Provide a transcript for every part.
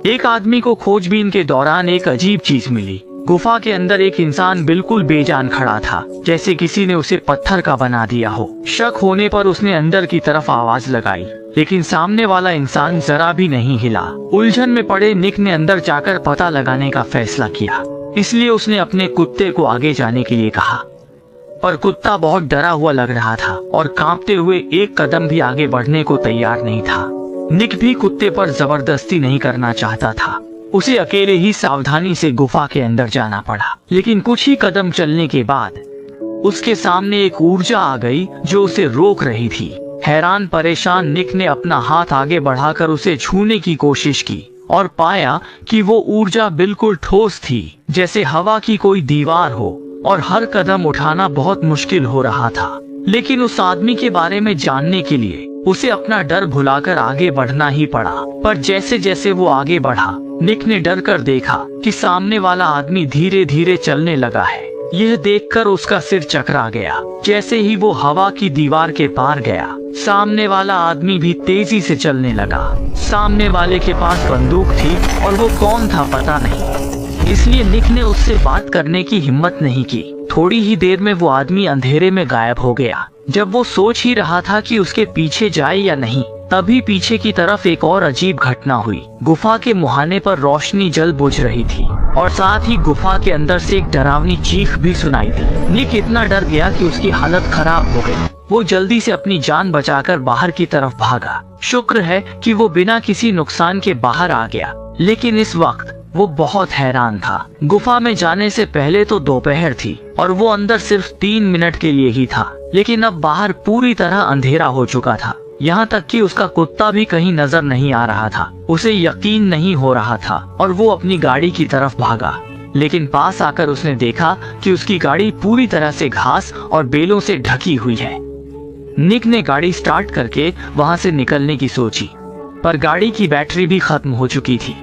एक आदमी को खोजबीन के दौरान एक अजीब चीज मिली। गुफा के अंदर एक इंसान बिल्कुल बेजान खड़ा था, जैसे किसी ने उसे पत्थर का बना दिया हो। शक होने पर उसने अंदर की तरफ आवाज लगाई, लेकिन सामने वाला इंसान जरा भी नहीं हिला। उलझन में पड़े निक ने अंदर जाकर पता लगाने का फैसला किया, इसलिए उसने अपने कुत्ते को आगे जाने के लिए कहा। पर कुत्ता बहुत डरा हुआ लग रहा था और कांपते हुए एक कदम भी आगे बढ़ने को तैयार नहीं था। निक भी कुत्ते पर जबरदस्ती नहीं करना चाहता था। उसे अकेले ही सावधानी से गुफा के अंदर जाना पड़ा, लेकिन कुछ ही कदम चलने के बाद उसके सामने एक ऊर्जा आ गई जो उसे रोक रही थी। हैरान परेशान निक ने अपना हाथ आगे बढ़ाकर उसे छूने की कोशिश की और पाया कि वो ऊर्जा बिल्कुल ठोस थी, जैसे हवा की कोई दीवार हो, और हर कदम उठाना बहुत मुश्किल हो रहा था। लेकिन उस आदमी के बारे में जानने के लिए उसे अपना डर भुलाकर आगे बढ़ना ही पड़ा। पर जैसे जैसे वो आगे बढ़ा, निक ने डर कर देखा कि सामने वाला आदमी धीरे धीरे चलने लगा है। यह देखकर उसका सिर चकरा गया। जैसे ही वो हवा की दीवार के पार गया, सामने वाला आदमी भी तेजी से चलने लगा। सामने वाले के पास बंदूक थी और वो कौन था पता नहीं, इसलिए निक ने उससे बात करने की हिम्मत नहीं की। थोड़ी ही देर में वो आदमी अंधेरे में गायब हो गया। जब वो सोच ही रहा था कि उसके पीछे जाए या नहीं, तभी पीछे की तरफ एक और अजीब घटना हुई। गुफा के मुहाने पर रोशनी जल बुझ रही थी और साथ ही गुफा के अंदर से एक डरावनी चीख भी सुनाई दी। निक इतना डर गया कि उसकी हालत खराब हो गई। वो जल्दी से अपनी जान बचाकर बाहर की तरफ भागा। शुक्र है कि वो बिना किसी नुकसान के बाहर आ गया, लेकिन इस वक्त वो बहुत हैरान था। गुफा में जाने से पहले तो दोपहर थी और वो अंदर सिर्फ 3 मिनट के लिए ही था, लेकिन अब बाहर पूरी तरह अंधेरा हो चुका था। यहाँ तक कि उसका कुत्ता भी कहीं नजर नहीं आ रहा था। उसे यकीन नहीं हो रहा था और वो अपनी गाड़ी की तरफ भागा, लेकिन पास आकर उसने देखा कि उसकी गाड़ी पूरी तरह से घास और बेलों से ढकी हुई है। निक ने गाड़ी स्टार्ट करके वहाँ से निकलने की सोची, पर गाड़ी की बैटरी भी खत्म हो चुकी थी।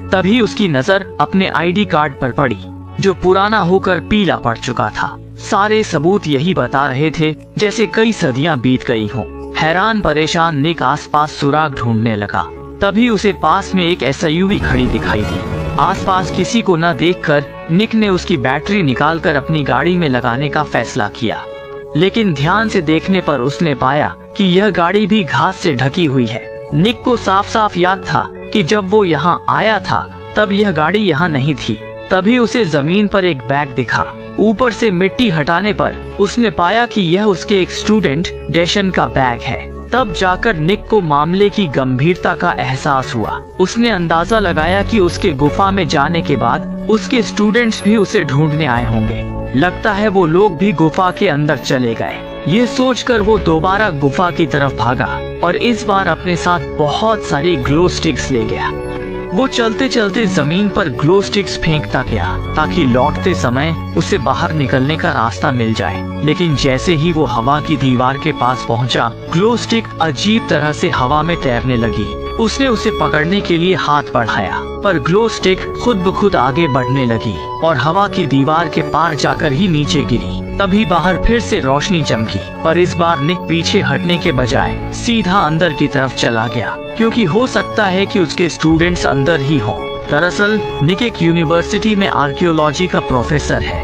तभी उसकी नजर अपने आईडी कार्ड पर पड़ी, जो पुराना होकर पीला पड़ चुका था। सारे सबूत यही बता रहे थे जैसे कई सदियां बीत गई हों। हैरान परेशान निक आसपास सुराग ढूंढने लगा। तभी उसे पास में एक एसयूवी खड़ी दिखाई दी। आसपास किसी को न देखकर निक ने उसकी बैटरी निकालकर अपनी गाड़ी में लगाने का फैसला किया, लेकिन ध्यान से देखने पर उसने पाया कि यह गाड़ी भी घास से ढकी हुई है। निक को साफ साफ याद था कि जब वो यहाँ आया था तब यह गाड़ी यहाँ नहीं थी। तभी उसे जमीन पर एक बैग दिखा। ऊपर से मिट्टी हटाने पर उसने पाया कि यह उसके एक स्टूडेंट डैशन का बैग है। तब जाकर निक को मामले की गंभीरता का एहसास हुआ। उसने अंदाजा लगाया कि उसके गुफा में जाने के बाद उसके स्टूडेंट्स भी उसे ढूंढने आए होंगे। लगता है वो लोग भी गुफा के अंदर चले गए। ये सोचकर वो दोबारा गुफा की तरफ भागा और इस बार अपने साथ बहुत सारी ग्लो स्टिक्स ले गया। वो चलते चलते जमीन पर ग्लो स्टिक्स फेंकता गया ताकि लौटते समय उसे बाहर निकलने का रास्ता मिल जाए। लेकिन जैसे ही वो हवा की दीवार के पास पहुंचा, ग्लो स्टिक अजीब तरह से हवा में तैरने लगी। उसने उसे पकड़ने के लिए हाथ बढ़ाया, पर ग्लो स्टिक खुद ब खुद आगे बढ़ने लगी और हवा की दीवार के पार जाकर ही नीचे गिरी। तभी बाहर फिर से रोशनी चमकी, पर इस बार निक पीछे हटने के बजाय सीधा अंदर की तरफ चला गया, क्योंकि हो सकता है कि उसके स्टूडेंट्स अंदर ही हों। दरअसल निक एक यूनिवर्सिटी में आर्कियोलॉजी का प्रोफेसर है।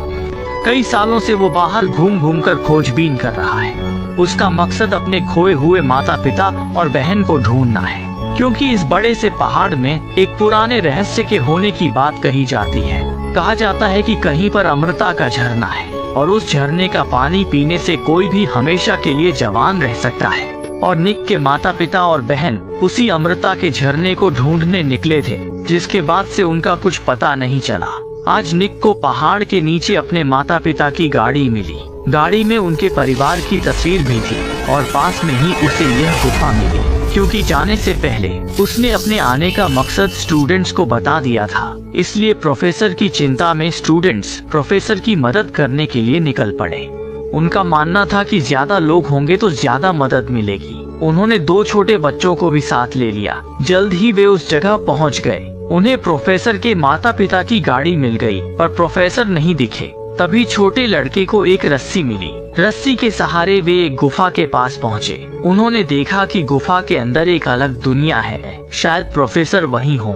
कई सालों से वो बाहर घूम घूम कर खोजबीन कर रहा है। उसका मकसद अपने खोए हुए माता पिता और बहन को ढूंढना है, क्योंकि इस बड़े से पहाड़ में एक पुराने रहस्य के होने की बात कही जाती है। कहा जाता है कि कहीं पर अमृता का झरना है और उस झरने का पानी पीने से कोई भी हमेशा के लिए जवान रह सकता है। और निक के माता पिता और बहन उसी अमृता के झरने को ढूंढने निकले थे, जिसके बाद से उनका कुछ पता नहीं चला। आज निक को पहाड़ के नीचे अपने माता पिता की गाड़ी मिली। गाड़ी में उनके परिवार की तस्वीर भी थी और पास में ही उसे यह गुफा मिली, क्योंकि जाने से पहले उसने अपने आने का मकसद स्टूडेंट्स को बता दिया था। इसलिए प्रोफेसर की चिंता में स्टूडेंट्स प्रोफेसर की मदद करने के लिए निकल पड़े। उनका मानना था कि ज्यादा लोग होंगे तो ज्यादा मदद मिलेगी। उन्होंने 2 छोटे बच्चों को भी साथ ले लिया। जल्द ही वे उस जगह पहुंच गए। उन्हें प्रोफेसर के माता पिता की गाड़ी मिल गई, पर प्रोफेसर नहीं दिखे। तभी छोटे लड़के को एक रस्सी मिली। रस्सी के सहारे वे एक गुफा के पास पहुंचे। उन्होंने देखा कि गुफा के अंदर एक अलग दुनिया है। शायद प्रोफेसर वहीं हो।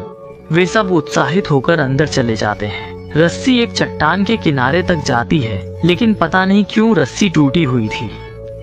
वे सब उत्साहित होकर अंदर चले जाते हैं। रस्सी एक चट्टान के किनारे तक जाती है, लेकिन पता नहीं क्यों रस्सी टूटी हुई थी।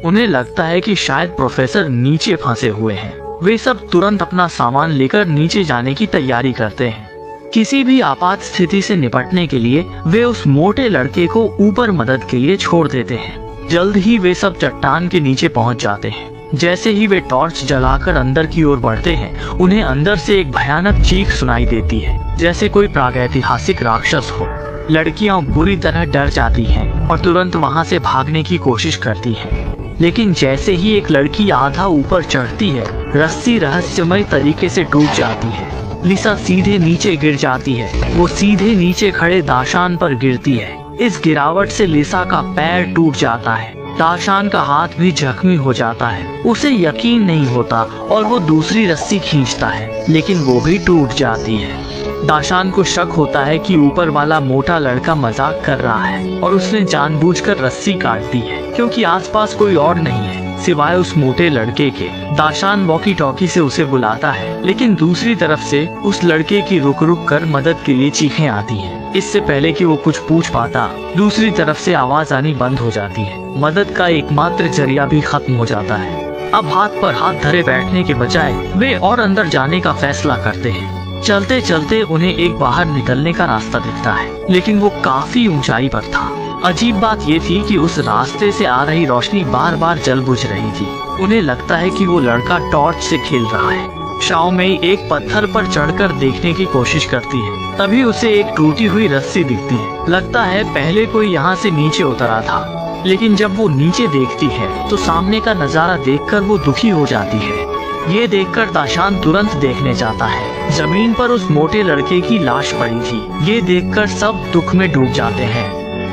उन्हें लगता है कि शायद प्रोफेसर नीचे फंसे हुए हैं। वे सब तुरंत अपना सामान लेकर नीचे जाने की तैयारी करते हैं। किसी भी आपात स्थिति से निपटने के लिए वे उस मोटे लड़के को ऊपर मदद के लिए छोड़ देते हैं। जल्द ही वे सब चट्टान के नीचे पहुंच जाते हैं। जैसे ही वे टॉर्च जलाकर अंदर की ओर बढ़ते हैं, उन्हें अंदर से एक भयानक चीख सुनाई देती है, जैसे कोई प्रागैतिहासिक राक्षस हो। लड़कियां बुरी तरह डर जाती हैं और तुरंत वहां से भागने की कोशिश करती हैं। लेकिन जैसे ही एक लड़की आधा ऊपर चढ़ती है, रस्सी रहस्यमय तरीके से टूट जाती है। लिसा सीधे नीचे गिर जाती है। वो सीधे नीचे खड़े दाशान पर गिरती है। इस गिरावट से लिसा का पैर टूट जाता है। दाशान का हाथ भी जख्मी हो जाता है। उसे यकीन नहीं होता और वो दूसरी रस्सी खींचता है, लेकिन वो भी टूट जाती है। दाशान को शक होता है कि ऊपर वाला मोटा लड़का मजाक कर रहा है और उसने जानबूझकर रस्सी काट दी है, क्योंकि आसपास कोई और नहीं है सिवाय उस मोटे लड़के के। दाशान वॉकी टॉकी से उसे बुलाता है, लेकिन दूसरी तरफ से उस लड़के की रुक रुक कर मदद के लिए चीखें आती हैं। इससे पहले कि वो कुछ पूछ पाता, दूसरी तरफ से आवाज आनी बंद हो जाती है। मदद का एकमात्र जरिया भी खत्म हो जाता है। अब हाथ पर हाथ धरे बैठने के बजाय वे और अंदर जाने का फैसला करते हैं। चलते चलते उन्हें एक बाहर निकलने का रास्ता दिखता है, लेकिन वो काफी ऊंचाई पर था। अजीब बात ये थी कि उस रास्ते से आ रही रोशनी बार बार जल बुझ रही थी। उन्हें लगता है कि वो लड़का टॉर्च से खेल रहा है। शाओ मेई एक पत्थर पर चढ़कर देखने की कोशिश करती है। तभी उसे एक टूटी हुई रस्सी दिखती है। लगता है पहले कोई यहाँ से नीचे उतरा था, लेकिन जब वो नीचे देखती है तो सामने का नजारा देखकर वो दुखी हो जाती है। ये देखकर दाशान तुरंत देखने जाता है। जमीन पर उस मोटे लड़के की लाश पड़ी थी। ये देखकर सब दुख में डूब जाते हैं।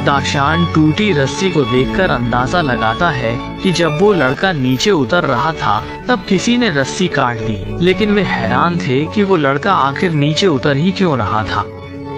दाशान टूटी रस्सी को देखकर अंदाजा लगाता है कि जब वो लड़का नीचे उतर रहा था तब किसी ने रस्सी काट दी, लेकिन वे हैरान थे कि वो लड़का आखिर नीचे उतर ही क्यों रहा था।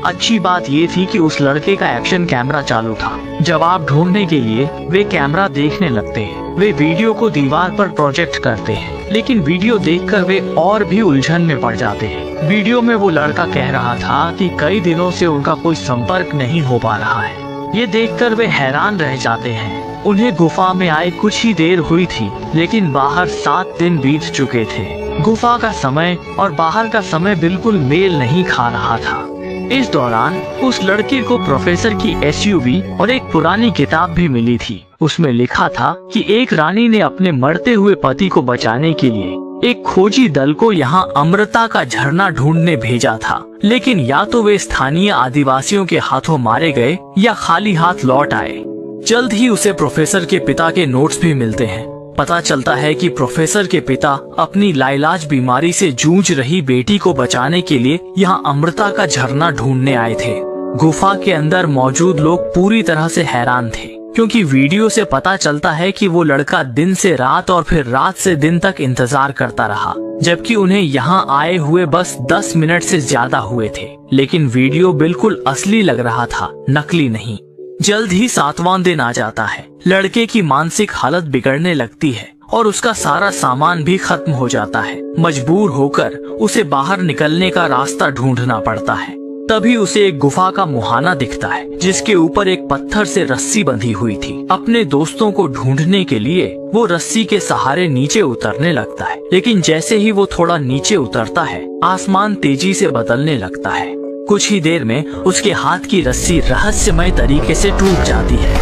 अच्छी बात ये थी कि उस लड़के का एक्शन कैमरा चालू था। जवाब ढूंढने के लिए वे कैमरा देखने लगते हैं। वे वीडियो को दीवार पर प्रोजेक्ट करते हैं, लेकिन वीडियो देखकर वे और भी उलझन में पड़ जाते हैं। वीडियो में वो लड़का कह रहा था कि कई दिनों से उनका कोई संपर्क नहीं हो पा रहा है। ये देखकर वे हैरान रह जाते हैं। उन्हें गुफा में आए कुछ ही देर हुई थी, लेकिन बाहर 7 दिन बीत चुके थे। गुफा का समय और बाहर का समय बिल्कुल मेल नहीं खा रहा था। इस दौरान उस लड़के को प्रोफेसर की SUV और एक पुरानी किताब भी मिली थी। उसमें लिखा था कि एक रानी ने अपने मरते हुए पति को बचाने के लिए एक खोजी दल को यहाँ अमृता का झरना ढूंढने भेजा था, लेकिन या तो वे स्थानीय आदिवासियों के हाथों मारे गए या खाली हाथ लौट आए। जल्द ही उसे प्रोफेसर के पिता के नोट्स भी मिलते हैं। पता चलता है कि प्रोफेसर के पिता अपनी लाइलाज बीमारी से जूझ रही बेटी को बचाने के लिए यहाँ अमृता का झरना ढूंढने आए थे। गुफा के अंदर मौजूद लोग पूरी तरह से हैरान थे, क्योंकि वीडियो से पता चलता है कि वो लड़का दिन से रात और फिर रात से दिन तक इंतजार करता रहा, जबकि उन्हें यहाँ आए हुए बस 10 मिनट से ज्यादा हुए थे। लेकिन वीडियो बिल्कुल असली लग रहा था, नकली नहीं। जल्द ही 7वां दिन आ जाता है। लड़के की मानसिक हालत बिगड़ने लगती है और उसका सारा सामान भी खत्म हो जाता है। मजबूर होकर उसे बाहर निकलने का रास्ता ढूंढना पड़ता है। तभी उसे एक गुफा का मुहाना दिखता है, जिसके ऊपर एक पत्थर से रस्सी बंधी हुई थी। अपने दोस्तों को ढूंढने के लिए वो रस्सी के सहारे नीचे उतरने लगता है, लेकिन जैसे ही वो थोड़ा नीचे उतरता है, आसमान तेजी से बदलने लगता है। कुछ ही देर में उसके हाथ की रस्सी रहस्यमय तरीके से टूट जाती है।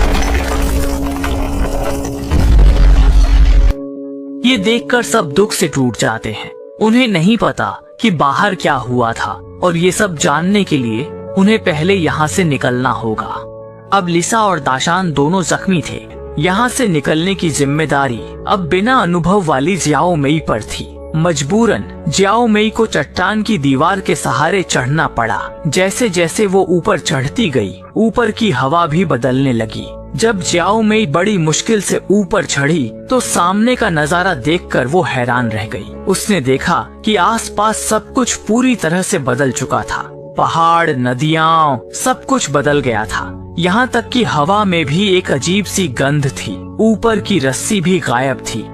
ये देखकर सब दुख से टूट जाते हैं। उन्हें नहीं पता कि बाहर क्या हुआ था, और ये सब जानने के लिए उन्हें पहले यहाँ से निकलना होगा। अब लिसा और दाशान दोनों जख्मी थे। यहाँ से निकलने की जिम्मेदारी अब बिना अनुभव वाली जियाओ मेई पर थी। मजबूरन जियाओ मेई को चट्टान की दीवार के सहारे चढ़ना पड़ा। जैसे जैसे वो ऊपर चढ़ती गई, ऊपर की हवा भी बदलने लगी। जब जियाओ मेई बड़ी मुश्किल से ऊपर चढ़ी तो सामने का नजारा देखकर वो हैरान रह गई। उसने देखा कि आसपास सब कुछ पूरी तरह से बदल चुका था। पहाड़, नदियाँ, सब कुछ बदल गया था। यहाँ तक कि हवा में भी एक अजीब सी गंध थी। ऊपर की रस्सी भी गायब थी,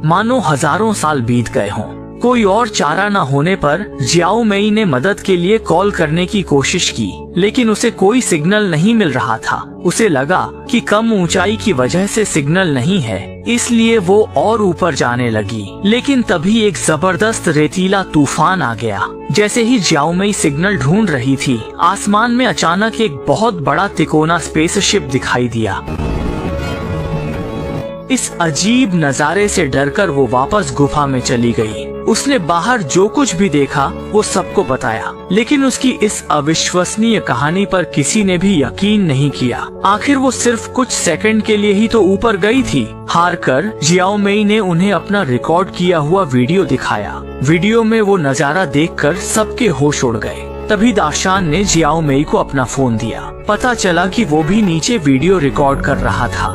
मानो हजारों साल बीत गए हों। कोई और चारा न होने पर जियाओ मेई ने मदद के लिए कॉल करने की कोशिश की, लेकिन उसे कोई सिग्नल नहीं मिल रहा था। उसे लगा कि कम ऊंचाई की वजह से सिग्नल नहीं है, इसलिए वो और ऊपर जाने लगी। लेकिन तभी एक जबरदस्त रेतीला तूफान आ गया। जैसे ही जियाओ मेई सिग्नल ढूंढ रही थी, आसमान में अचानक एक बहुत बड़ा तिकोना स्पेसशिप दिखाई दिया। इस अजीब नजारे से डरकर वो वापस गुफा में चली गई। उसने बाहर जो कुछ भी देखा वो सबको बताया, लेकिन उसकी इस अविश्वसनीय कहानी पर किसी ने भी यकीन नहीं किया। आखिर वो सिर्फ कुछ सेकंड के लिए ही तो ऊपर गई थी। हारकर जियाओ मेई ने उन्हें अपना रिकॉर्ड किया हुआ वीडियो दिखाया। वीडियो में वो नजारा देखकर सबके होश उड़ गए। तभी दाशान ने जियाओ मेई को अपना फोन दिया। पता चला कि वो भी नीचे वीडियो रिकॉर्ड कर रहा था,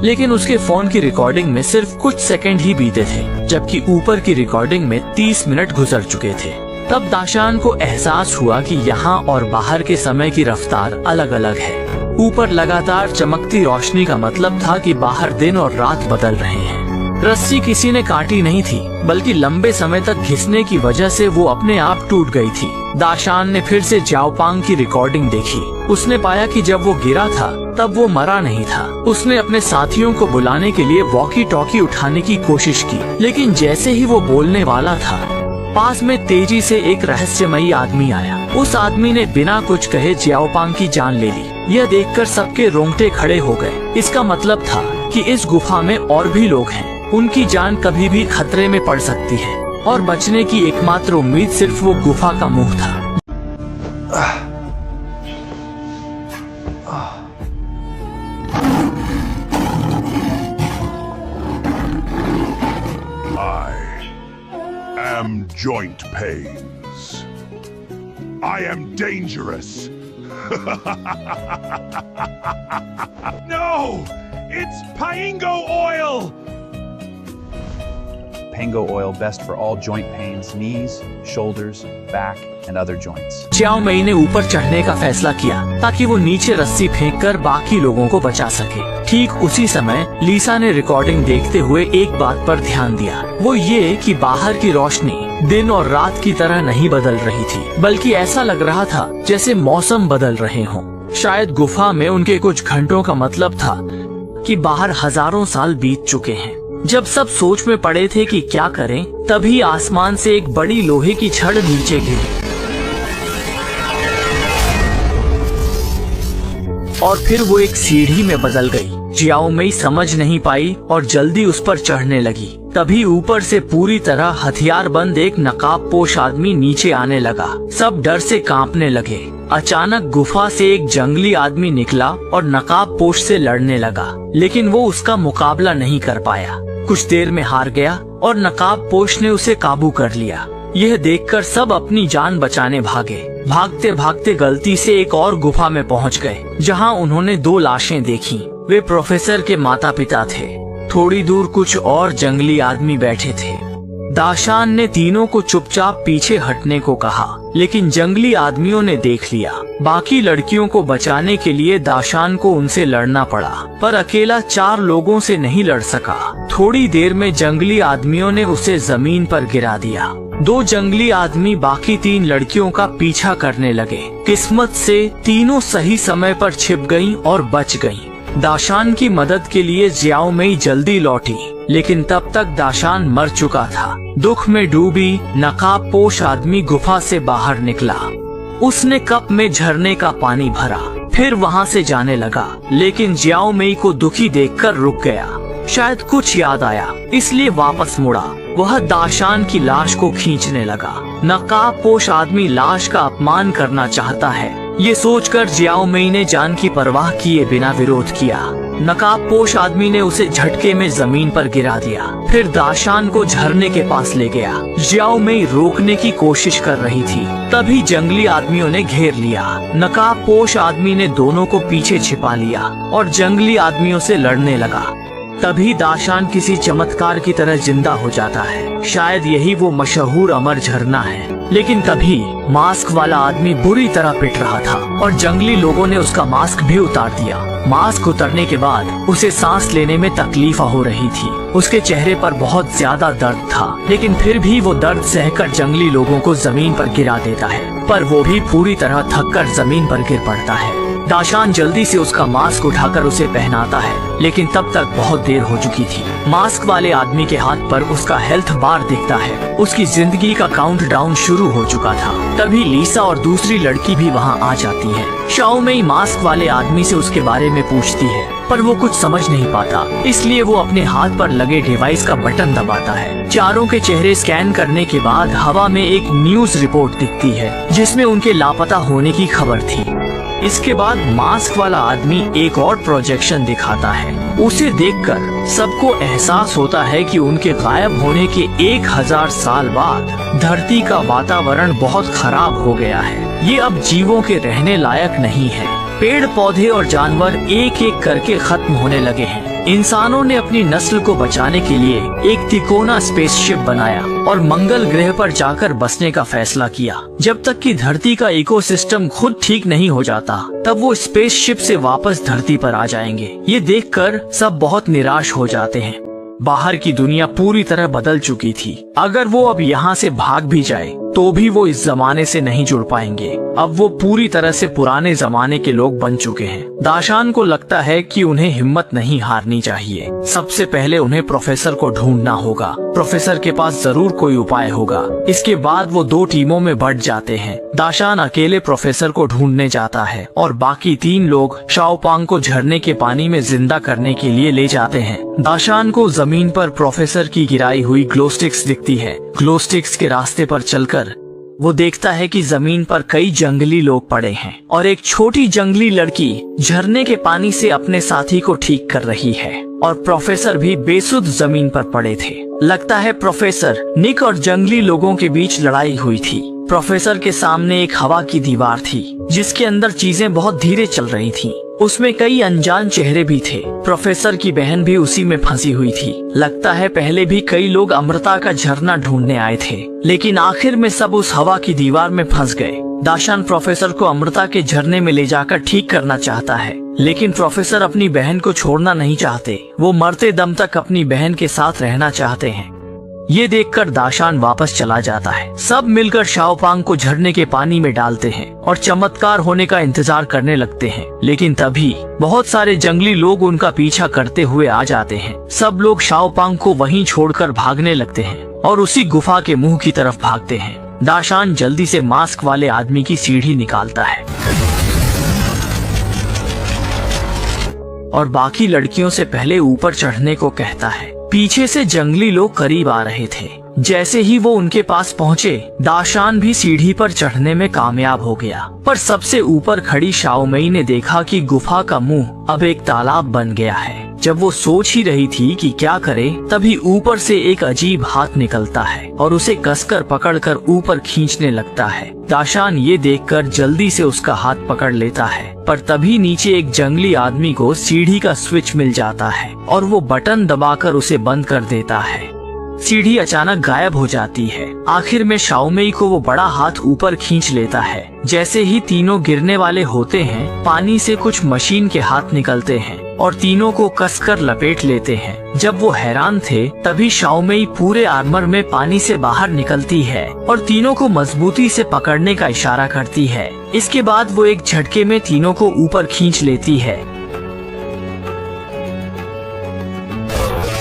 लेकिन उसके फोन की रिकॉर्डिंग में सिर्फ कुछ सेकंड ही बीते थे, जबकि ऊपर की रिकॉर्डिंग में 30 मिनट गुजर चुके थे। तब दाशान को एहसास हुआ कि यहाँ और बाहर के समय की रफ्तार अलग अलग है। ऊपर लगातार चमकती रोशनी का मतलब था कि बाहर दिन और रात बदल रहे हैं। रस्सी किसी ने काटी नहीं थी, बल्कि लंबे समय तक घिसने की वजह से वो अपने आप टूट गई थी। दाशान ने फिर से जाओपांग की रिकॉर्डिंग देखी। उसने पाया कि जब वो गिरा था तब वो मरा नहीं था। उसने अपने साथियों को बुलाने के लिए वॉकी टॉकी उठाने की कोशिश की, लेकिन जैसे ही वो बोलने वाला था, पास में तेजी से एक रहस्यमयी आदमी आया। उस आदमी ने बिना कुछ कहे जाओपांग की जान ले ली। यह देखकर सबके रोंगटे खड़े हो गए। इसका मतलब था कि इस गुफा में और भी लोग हैं। उनकी जान कभी भी खतरे में पड़ सकती है और बचने की एकमात्र उम्मीद सिर्फ वो गुफा का मुंह था। I am joint pains. I am dangerous. No! It's Paingo oil! Pango oil best for all joint pains, knees, shoulders, back, and other joints. Xiao Mei ने ऊपर चढ़ने का फैसला किया ताकि वो नीचे रस्सी फेंककर बाकी लोगों को बचा सके। ठीक उसी समय लीसा ने रिकॉर्डिंग देखते हुए एक बात पर ध्यान दिया। वो ये कि बाहर की रोशनी दिन और रात की तरह नहीं बदल रही थी, बल्कि ऐसा लग रहा था जैसे मौसम बदल रहे हों। शायद गुफा में उनके कुछ घंटों का मतलब था कि बाहर हजारों साल बीत चुके हैं। जब सब सोच में पड़े थे कि क्या करें, तभी आसमान से एक बड़ी लोहे की छड़ नीचे गिरी और फिर वो एक सीढ़ी में बदल गई। जियाओ मेई समझ नहीं पाई और जल्दी उस पर चढ़ने लगी। तभी ऊपर से पूरी तरह हथियार बंद एक नकाबपोश आदमी नीचे आने लगा। सब डर से कांपने लगे। अचानक गुफा से एक जंगली आदमी निकला और नकाबपोश से लड़ने लगा, लेकिन वो उसका मुकाबला नहीं कर पाया। कुछ देर में हार गया और नकाबपोश ने उसे काबू कर लिया। यह देखकर सब अपनी जान बचाने भागे। भागते भागते गलती से एक और गुफा में पहुंच गए, जहां उन्होंने 2 लाशें देखी। वे प्रोफेसर के माता पिता थे। थोड़ी दूर कुछ और जंगली आदमी बैठे थे। दाशान ने तीनों को चुपचाप पीछे हटने को कहा, लेकिन जंगली आदमियों ने देख लिया। बाकी लड़कियों को बचाने के लिए दाशान को उनसे लड़ना पड़ा, पर अकेला 4 लोगों से नहीं लड़ सका। थोड़ी देर में जंगली आदमियों ने उसे जमीन पर गिरा दिया। 2 जंगली आदमी बाकी 3 लड़कियों का पीछा करने लगे। किस्मत से तीनों सही समय पर छिप गईं और बच गईं। दाशान की मदद के लिए जियाओ मेई जल्दी लौटी, लेकिन तब तक दाशान मर चुका था। दुख में डूबी नकाबपोश आदमी गुफा से बाहर निकला। उसने कप में झरने का पानी भरा, फिर वहाँ से जाने लगा, लेकिन जियाओ मेई को दुखी देखकर रुक गया। शायद कुछ याद आया, इसलिए वापस मुड़ा। वह दाशान की लाश को खींचने लगा। नकाबपोश आदमी लाश का अपमान करना चाहता है, ये सोचकर जियाओ मेई ने जान की परवाह किए बिना विरोध किया। नकाबपोश आदमी ने उसे झटके में जमीन पर गिरा दिया, फिर दाशान को झरने के पास ले गया। जियाओ मेई रोकने की कोशिश कर रही थी, तभी जंगली आदमियों ने घेर लिया। नकाबपोश आदमी ने दोनों को पीछे छिपा लिया और जंगली आदमियों से लड़ने लगा। तभी दाशान किसी चमत्कार की तरह जिंदा हो जाता है। शायद यही वो मशहूर अमर झरना है। लेकिन तभी मास्क वाला आदमी बुरी तरह पिट रहा था और जंगली लोगों ने उसका मास्क भी उतार दिया। मास्क उतरने के बाद उसे सांस लेने में तकलीफ हो रही थी। उसके चेहरे पर बहुत ज्यादा दर्द था, लेकिन फिर भी वो दर्द सहकर जंगली लोगों को जमीन पर गिरा देता है, पर वो भी पूरी तरह थककर जमीन पर गिर पड़ता है। दाशान जल्दी से उसका मास्क उठाकर उसे पहनाता है, लेकिन तब तक बहुत देर हो चुकी थी। मास्क वाले आदमी के हाथ पर उसका हेल्थ बार दिखता है। उसकी जिंदगी का काउंटडाउन शुरू हो चुका था। तभी लीसा और दूसरी लड़की भी वहाँ आ जाती है। शाओमेई मास्क वाले आदमी से उसके बारे में पूछती है, पर वो कुछ समझ नहीं पाता, इसलिए वो अपने हाथ पर लगे डिवाइस का बटन दबाता है। चारों के चेहरे स्कैन करने के बाद हवा में एक न्यूज रिपोर्ट दिखती है, जिसमें उनके लापता होने की खबर थी। इसके बाद मास्क वाला आदमी एक और प्रोजेक्शन दिखाता है। उसे देखकर सबको एहसास होता है कि उनके गायब होने के 1000 साल बाद धरती का वातावरण बहुत खराब हो गया है। ये अब जीवों के रहने लायक नहीं है। पेड़ पौधे और जानवर एक एक करके खत्म होने लगे हैं। इंसानों ने अपनी नस्ल को बचाने के लिए एक तिकोना स्पेसशिप बनाया और मंगल ग्रह पर जाकर बसने का फैसला किया। जब तक कि धरती का इकोसिस्टम खुद ठीक नहीं हो जाता, तब वो स्पेसशिप से वापस धरती पर आ जाएंगे। ये देखकर सब बहुत निराश हो जाते हैं। बाहर की दुनिया पूरी तरह बदल चुकी थी। अगर वो अब यहाँ से भाग भी जाए तो भी वो इस जमाने से नहीं जुड़ पाएंगे। अब वो पूरी तरह से पुराने जमाने के लोग बन चुके हैं। दाशान को लगता है कि उन्हें हिम्मत नहीं हारनी चाहिए। सबसे पहले उन्हें प्रोफेसर को ढूंढना होगा। प्रोफेसर के पास जरूर कोई उपाय होगा। इसके बाद वो 2 टीमों में बंट जाते हैं। दाशान अकेले प्रोफेसर को ढूंढने जाता है और बाकी 3 लोग शाओपांग को झरने के पानी में जिंदा करने के लिए ले जाते हैं। दाशान को जमीन पर प्रोफेसर की गिराई हुई ग्लो स्टिक्स दिखती है। ग्लो स्टिक्स के रास्ते पर चलकर वो देखता है कि जमीन पर कई जंगली लोग पड़े हैं और एक छोटी जंगली लड़की झरने के पानी से अपने साथी को ठीक कर रही है और प्रोफेसर भी बेसुध जमीन पर पड़े थे। लगता है प्रोफेसर निक और जंगली लोगों के बीच लड़ाई हुई थी। प्रोफेसर के सामने एक हवा की दीवार थी, जिसके अंदर चीजें बहुत धीरे चल रही थीं। उसमें कई अनजान चेहरे भी थे। प्रोफेसर की बहन भी उसी में फंसी हुई थी। लगता है पहले भी कई लोग अमृता का झरना ढूंढने आए थे, लेकिन आखिर में सब उस हवा की दीवार में फंस गए। दाशान प्रोफेसर को अमृता के झरने में ले जाकर ठीक करना चाहता है, लेकिन प्रोफेसर अपनी बहन को छोड़ना नहीं चाहते। वो मरते दम तक अपनी बहन के साथ रहना चाहते हैं। ये देखकर दाशान वापस चला जाता है। सब मिलकर शाओपांग को झरने के पानी में डालते हैं और चमत्कार होने का इंतजार करने लगते हैं। लेकिन तभी बहुत सारे जंगली लोग उनका पीछा करते हुए आ जाते हैं। सब लोग शाओपांग को वहीं छोड़कर भागने लगते हैं और उसी गुफा के मुंह की तरफ भागते हैं। दाशान जल्दी से मास्क वाले आदमी की सीढ़ी निकालता है और बाकी लड़कियों से पहले ऊपर चढ़ने को कहता है। पीछे से जंगली लोग करीब आ रहे थे। जैसे ही वो उनके पास पहुँचे, दाशान भी सीढ़ी पर चढ़ने में कामयाब हो गया। पर सबसे ऊपर खड़ी शाओमेई ने देखा कि गुफा का मुंह अब एक तालाब बन गया है। जब वो सोच ही रही थी कि क्या करे, तभी ऊपर से एक अजीब हाथ निकलता है और उसे कसकर पकड़कर ऊपर खींचने लगता है। दाशान ये देखकर जल्दी से उसका हाथ पकड़ लेता है, पर तभी नीचे एक जंगली आदमी को सीढ़ी का स्विच मिल जाता है और वो बटन दबाकर उसे बंद कर देता है। सीढ़ी अचानक गायब हो जाती है। आखिर में शाओमेई को वो बड़ा हाथ ऊपर खींच लेता है। जैसे ही तीनों गिरने वाले होते हैं, पानी से कुछ मशीन के हाथ निकलते हैं और तीनों को कसकर लपेट लेते हैं। जब वो हैरान थे, तभी शाओमेई पूरे आर्मर में पानी से बाहर निकलती है और तीनों को मजबूती से पकड़ने का इशारा करती है। इसके बाद वो एक झटके में तीनों को ऊपर खींच लेती है।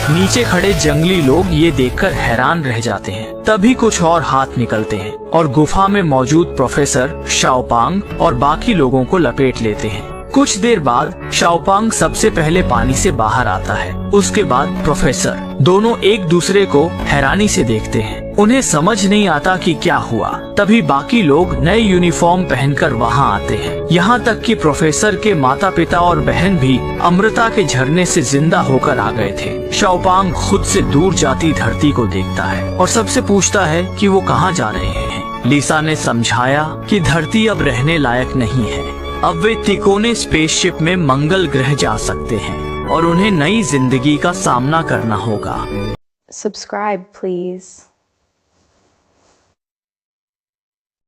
नीचे खड़े जंगली लोग ये देखकर हैरान रह जाते हैं। तभी कुछ और हाथ निकलते हैं और गुफा में मौजूद प्रोफेसर, शाओपांग और बाकी लोगों को लपेट लेते हैं। कुछ देर बाद शाओपांग सबसे पहले पानी से बाहर आता है। उसके बाद प्रोफेसर। दोनों एक दूसरे को हैरानी से देखते हैं। उन्हें समझ नहीं आता कि क्या हुआ। तभी बाकी लोग नए यूनिफॉर्म पहनकर वहां आते हैं। यहाँ तक कि प्रोफेसर के माता पिता और बहन भी अमृता के झरने से जिंदा होकर आ गए थे। शाओपांग खुद से दूर जाती धरती को देखता है और सबसे पूछता है कि वो कहाँ जा रहे हैं। लीसा ने समझाया कि धरती अब रहने लायक नहीं है। अब वे तिकोने स्पेसशिप में मंगल ग्रह जा सकते हैं और उन्हें नई जिंदगी का सामना करना होगा। Subscribe, please.